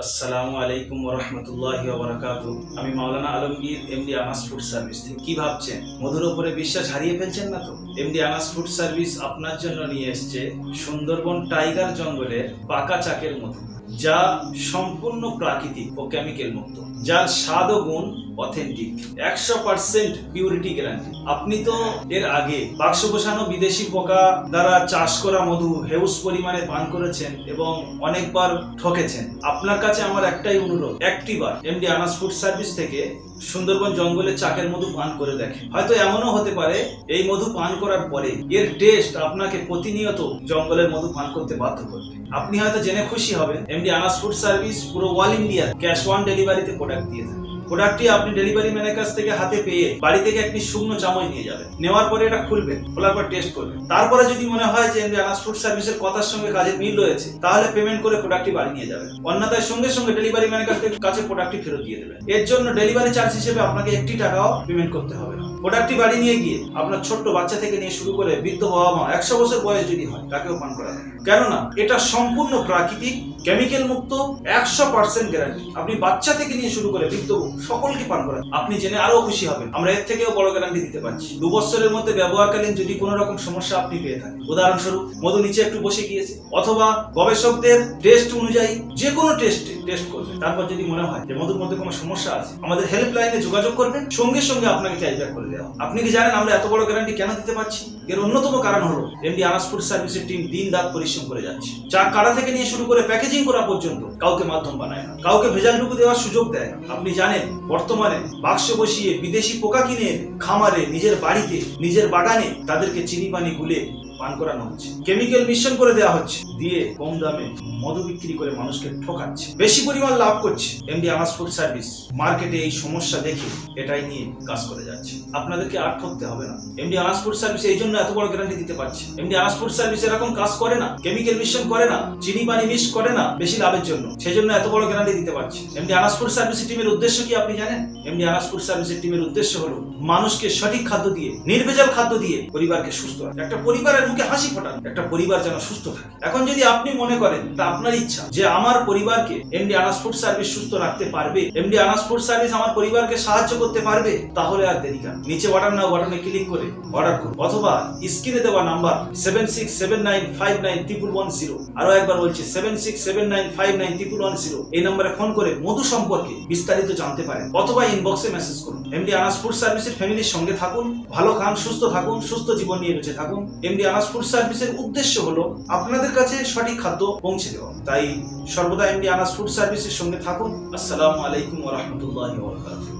আসসালামু আলাইকুম ওয়া রাহমাতুল্লাহি ওয়া বারাকাতুহু। আমি মাওলানা Alamgir, MD Anas food service থেকে। কি ভাবছেন মধুর উপরে বিশ্বাস হারিয়ে ফেলছেন না তো? এমডি আনাস ফুড সার্ভিস আপনার জন্য নিয়ে এসেছে সুন্দরবন টাইগার জঙ্গলের পাকা চাকের মধু, যা সম্পূর্ণ প্রাকৃতিক ও কেমিক্যাল মুক্ত, যার স্বাদ ও গুণ অথেন্টিক, 100% পিউরিটি গ্যারান্টি। আপনি তো এর আগে বাক্স বসানো বিদেশি পোকা দ্বারা চাষ করা মধু হেউজ পরিমাণে পান করেছেন এবং অনেকবার ঠকেছেন। আপনার কাছে আমার একটাই অনুরোধ, একটিবার এমডি আনাস ফুড সার্ভিস থেকে সুন্দরবন জঙ্গলের চাকের মধু পান করে দেখেন। হয়তো এমনও হতে পারে এই মধু পান করার পরে এর টেস্ট আপনাকে প্রতিনিয়ত জঙ্গলের মধু পান করতে বাধ্য করবে। আপনি হয়তো জেনে খুশি হবেন, এমডি আনাস ফুড সার্ভিস পুরো অল ইন্ডিয়া ক্যাশ অন ডেলিভারিতে প্রোডাক্ট দিয়ে থাকে। প্রোডাক্টটি আপনি ডেলিভারি ম্যানের কাছ থেকে হাতে পেয়ে বাড়ি থেকে একটি শুকনো চামচ নিয়ে যাবেন। নেওয়ার পরে এটা খুলবেন, খোলার পর টেস্ট করবেন। তারপরে যদি মনে হয় যে এমডি আনাস ফুড সার্ভিসের কথার সঙ্গে কাজের মিল রয়েছে, তাহলে পেমেন্ট করে প্রোডাক্টটি বাড়ি নিয়ে যাবেন। অন্যথায় সঙ্গে সঙ্গে ডেলিভারি ম্যানের কাছে প্রোডাক্টটি ফেরত দিয়ে দেবেন। এর জন্য ডেলিভারি চার্জ হিসেবে আপনাকে 1 টাকাও পেমেন্ট করতে হবে না। প্রোডাক্টটি বাড়ি নিয়ে গিয়ে আপনার ছোট্ট বাচ্চা থেকে নিয়ে শুরু করে বৃদ্ধ বাবা মা 100 বছর বয়স যদি হয় তাকেও পান করাবেন। কেননা এটা সম্পূর্ণ প্রাকৃতিক, কেমিক্যাল মুক্ত, 100% গ্যারান্টি। আপনি বাচ্চা থেকে নিয়ে শুরু করে বৃদ্ধ সকলকে পান করান। আপনি জেনে আরো খুশি হবেন, আমরা এর থেকেও বড় গ্যারান্টি দিতে পারছি। 2 বছরের মধ্যে ব্যবহারকালীন যদি কোনো রকম সমস্যা আপনি পেয়ে থাকেন, উদাহরণস্বরূপ মধু নিচে একটু বসে গিয়েছে, অথবা গবেষকদের টেস্ট অনুযায়ী যে কোনো টেস্ট করবেন, তারপর যদি মনে হয় যে মধুর মধ্যে কোনো সমস্যা আছে, আমাদের হেল্পলাইনে যোগাযোগ করবেন, সঙ্গে সঙ্গে আপনাকে ক্যাশব্যাক করে দেওয়া। আপনি কি জানেন আমরা এত বড় গ্যারান্টি কেন দিতে পারছি? এর অন্যতম কারণ হলো এমডি আনাস ফুড সার্ভিসের টিম দিন রাত পরিশ্রম করে যাচ্ছে। চা কাটা থেকে নিয়ে শুরু করে প্যাকেজিং করা পর্যন্ত কাউকে মাধ্যম বানায় না, কাউকে ভেজালটুকু দেওয়ার সুযোগ দেয় না। আপনি জানেন বর্তমানে বাক্স বসিয়ে বিদেশি পোকা কিনে খামারে, নিজের বাড়িতে, নিজের বাগানে তাদেরকে চিনি পানি গুলে পান করানো হচ্ছে, কেমিক্যাল মিশ্রণ করে দেওয়া হচ্ছে, দিয়ে কম দামে মধু বিক্রি করে মানুষকে ঠকাচ্ছে, বেশি পরিমাণ লাভ করছে। এমডি আনাস ফুড সার্ভিস মার্কেটে এই সমস্যা দেখে এটাই নিয়ে কাজ করে যাচ্ছে। আপনাদেরকে আর ঠকতে হবে না। এমডি আনাস ফুড সার্ভিস এই জন্য এত বড় গ্যারান্টি দিতে পারছে। এমডি আনাস ফুড সার্ভিস এরকম কাজ করে না, কেমিক্যাল মিশ্রণ করে না, চিনি পানি মিক্স করে না বেশি লাভের জন্য, সেজন্য এত বড় গ্যারান্টি দিতে পারছে। এমডি আনাস ফুড সার্ভিসের টিমের উদ্দেশ্য কি আপনি জানেন? এমডি আনাস ফুড সার্ভিসের টিমের উদ্দেশ্য হলো মানুষকে সঠিক খাদ্য দিয়ে, নির্ভেজাল খাদ্য দিয়ে পরিবারকে সুস্থ রাখা, একটা পরিবারের মুখে হাসি ফোটানো, একটা পরিবার যেন সুস্থ থাকে। এখন যদি আপনি মনে করেন, তা আপনার ইচ্ছা যে আমার পরিবারকে এমডি আনাস ফুড সার্ভিস সুস্থ রাখতে পারবে, এমডি আনাস ফুড সার্ভিস আমার পরিবারকে সাহায্য করতে পারবে, তাহলে আর দেরি কেন? নিচে অর্ডার নাও বাটনে ক্লিক করে অর্ডার করুন, অথবা স্ক্রিনে দেওয়া নাম্বার 7679591110, আরো একবার বলছি 7679591110, এই নম্বরে ফোন করে মধু সম্পর্কে বিস্তারিত জানতে পারেন, অথবা ইনবক্সে মেসেজ করুন। এমডি আনাস ফুড সার্ভিসের ফ্যামিলির সঙ্গে থাকুন, ভালো খান, সুস্থ থাকুন, সুস্থ জীবন নিয়ে বেঁচে থাকুন। এমডি আনাস ফুড সার্ভিসের উদ্দেশ্য হলো আপনাদের কাছে সঠিক খাদ্য পৌঁছে দেওয়া। তাই সর্বদা এমডি আনাস ফুড সার্ভিসের সঙ্গে থাকুন। আসসালামু আলাইকুম ওয়া রাহমাতুল্লাহি ওয়া বারাকাতুহু।